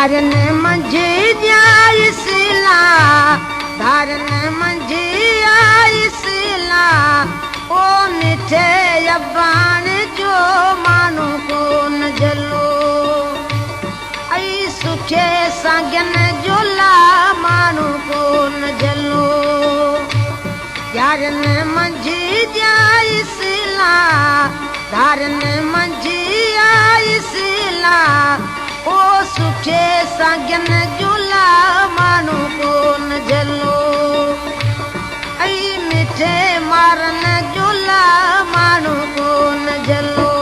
धारन मंझि ॼाई सिला धारन मंझि आई सिला ओ मिठे अबान जो माण्हू कोन जलो ऐं सुठे साॻियन जो ला माण्हू कोन जलो यारन मंझि ॼाई सिला धारन मंझि आई सिला ओ सुठे साॻियन जो ला माण्हू कोन जलो ऐं मिठे मारन जो ला माण्हू कोन जलो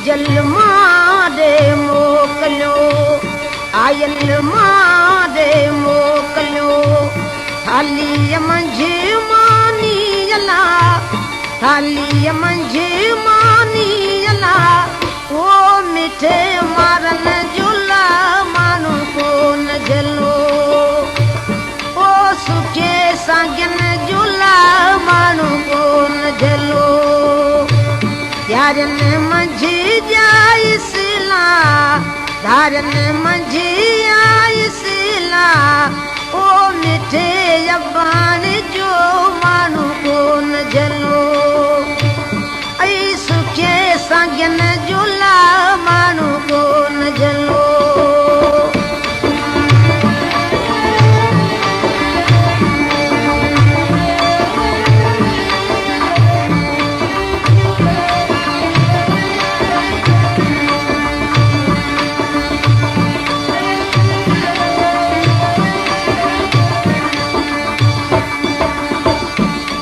जल मारे मोकिलियो आयल मारे मोकिलियो थालीअ मंझि मानी अला थालीअ मंझि मानी अला ओ मिठे मारन जो ला माण्हू कोन जलो ओ सुठे साॻियन जो ला माण्हू कोन जलो यारन मंझि ॼाई सिला धारन मंझि आई सिला ओ मिठे अबान जो माण्हू कोन जलो ऐं सुठे साॻियन जो ला माण्हू कोन जलो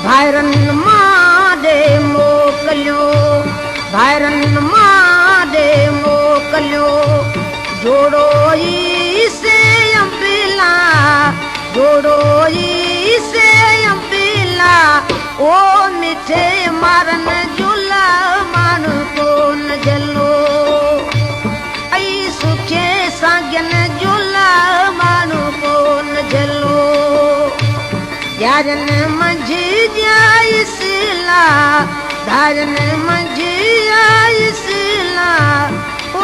भाइरन मारे मोकिलियो भाइरन मारे मोकिलियो जोड़ो ई से अंबिला जोड़ो ई से अंबिला ओ मिठे मारन जो ला माण्हू कोन जलो ऐं सुठे साॻियन जो ला माण्हू कोन जलो यारन मंझि ॼाई सिला धारन मंझि आई सिला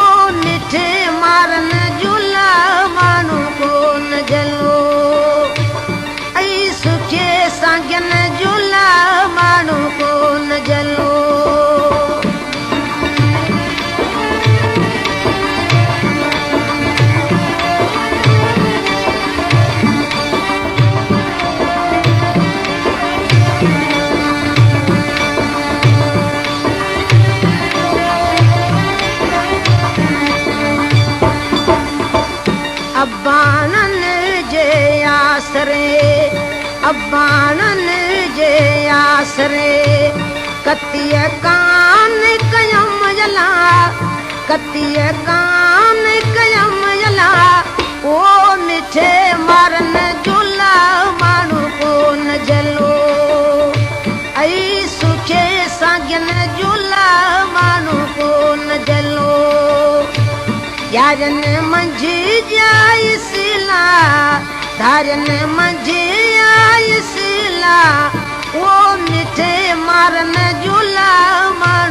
ओ मिठे मारन जो ला माण्हू कोन जलो ऐं सुठे साॻियन जो ला माण्हू कोन जलो अबानन जे आसरे अबानन जे आसरे कतीअ कान कयम जला कतीअ कान कयम जला ओ मिठे मारन जो ला माण्हू कोन जलो ऐं सुठे साॻियन जो ला माण्हू कोन जलो यारन मंझि ॼाई सिला धारन मंझि आई सिला ओ मिठे मारन जो ला माण्हू